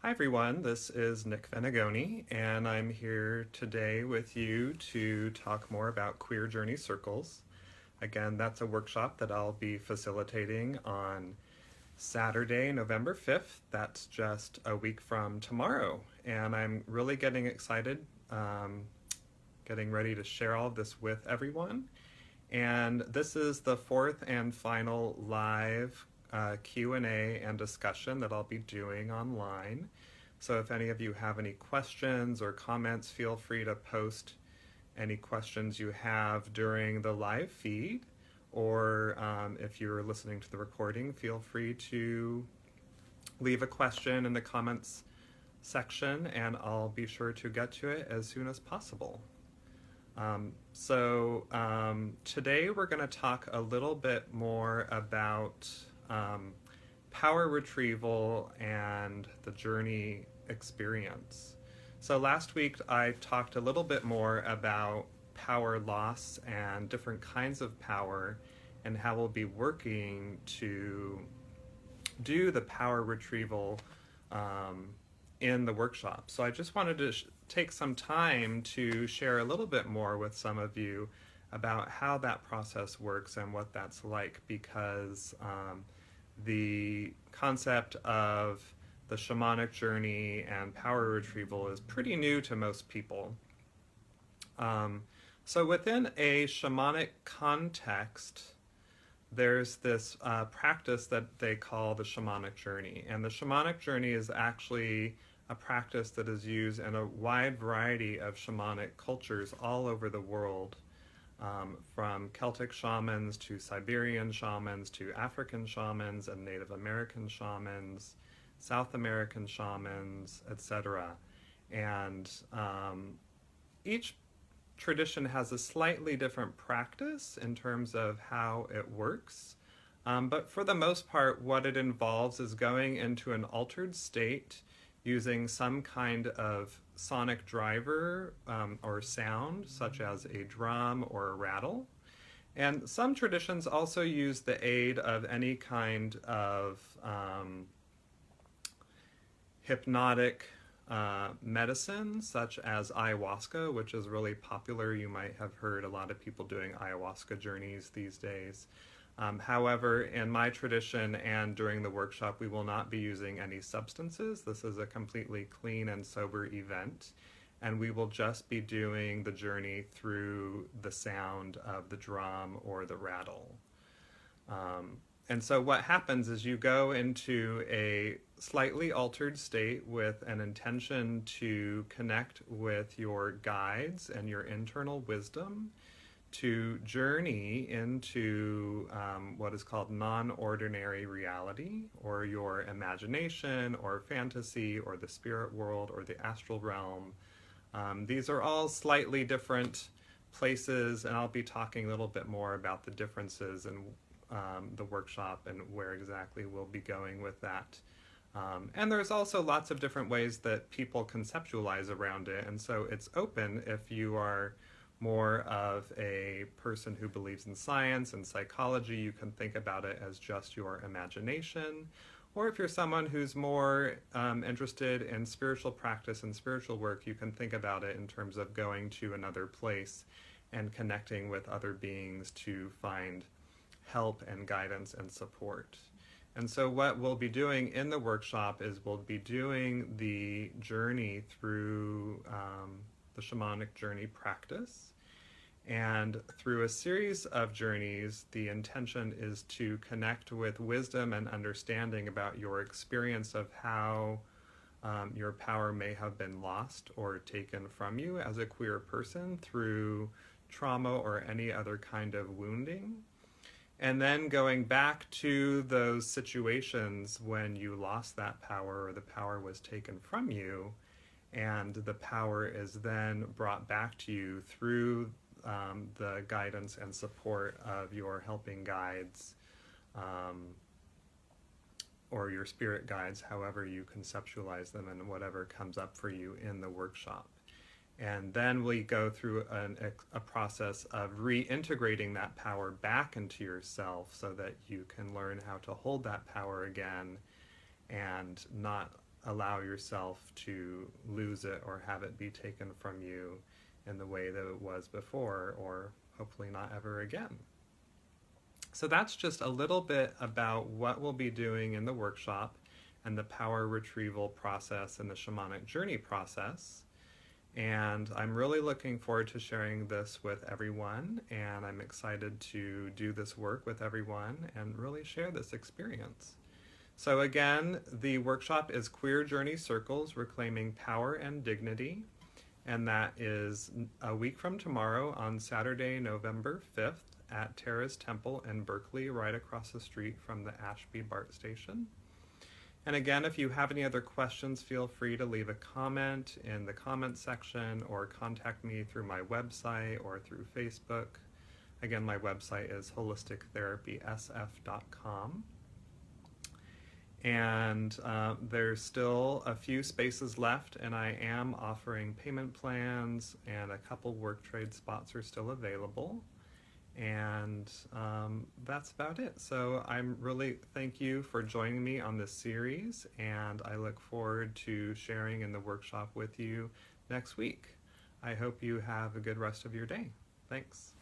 Hi everyone, this is Nick Venegoni, and I'm here today with you to talk more about Queer Journey Circles. Again, that's a workshop that I'll be facilitating on Saturday, November 5th. That's just a week from tomorrow, and I'm really getting excited, getting ready to share all of this with everyone. And this is the fourth and final live Q&A and discussion that I'll be doing online. So if any of you have any questions or comments, feel free to post any questions you have during the live feed, or if you're listening to the recording, feel free to leave a question in the comments section and I'll be sure to get to it as soon as possible. Today we're going to talk a little bit more about power retrieval and the journey experience. So last week I talked a little bit more about power loss and different kinds of power and how we'll be working to do the power retrieval in the workshop. So I just wanted to take some time to share a little bit more with some of you about how that process works and what that's like, because the concept of the shamanic journey and power retrieval is pretty new to most people. So within a shamanic context, there's this practice that they call the shamanic journey. And the shamanic journey is actually a practice that is used in a wide variety of shamanic cultures all over the world, from Celtic shamans to Siberian shamans to African shamans and Native American shamans, South American shamans, etc. And each tradition has a slightly different practice in terms of how it works. But for the most part, what it involves is going into an altered state using some kind of sonic driver or sound, such as a drum or a rattle. And some traditions also use the aid of any kind of hypnotic medicine, such as ayahuasca, which is really popular. You might have heard a lot of people doing ayahuasca journeys these days. However, in my tradition and during the workshop, we will not be using any substances. This is a completely clean and sober event, and we will just be doing the journey through the sound of the drum or the rattle. And so what happens is you go into a slightly altered state with an intention to connect with your guides and your internal wisdom, to journey into what is called non-ordinary reality, or your imagination or fantasy or the spirit world or the astral realm. These are all slightly different places, and I'll be talking a little bit more about the differences in the workshop and where exactly we'll be going with that. And there's also lots of different ways that people conceptualize around it, and so it's open if you are more of a person who believes in science and psychology. You can think about it as just your imagination. Or if you're someone who's more interested in spiritual practice and spiritual work, you can think about it in terms of going to another place and connecting with other beings to find help and guidance and support. And so what we'll be doing in the workshop is we'll be doing the journey through the shamanic journey practice. And through a series of journeys, the intention is to connect with wisdom and understanding about your experience of how your power may have been lost or taken from you as a queer person through trauma or any other kind of wounding. And then going back to those situations when you lost that power or the power was taken from you, and the power is then brought back to you through the guidance and support of your helping guides or your spirit guides, however you conceptualize them and whatever comes up for you in the workshop. And then we go through a process of reintegrating that power back into yourself so that you can learn how to hold that power again and not allow yourself to lose it or have it be taken from you in the way that it was before, or hopefully not ever again. So that's just a little bit about what we'll be doing in the workshop and the power retrieval process and the shamanic journey process. And I'm really looking forward to sharing this with everyone, and I'm excited to do this work with everyone and really share this experience. So again, the workshop is Queer Journey Circles, Reclaiming Power and Dignity, and that is a week from tomorrow on Saturday, November 5th at Tara's Temple in Berkeley, right across the street from the Ashby BART station. And again, if you have any other questions, feel free to leave a comment in the comment section or contact me through my website or through Facebook. Again, my website is holistictherapysf.com. And there's still a few spaces left, and I am offering payment plans, and a couple work trade spots are still available. And that's about it. So I'm really thank you for joining me on this series, and I look forward to sharing in the workshop with you next week. I hope you have a good rest of your day. Thanks.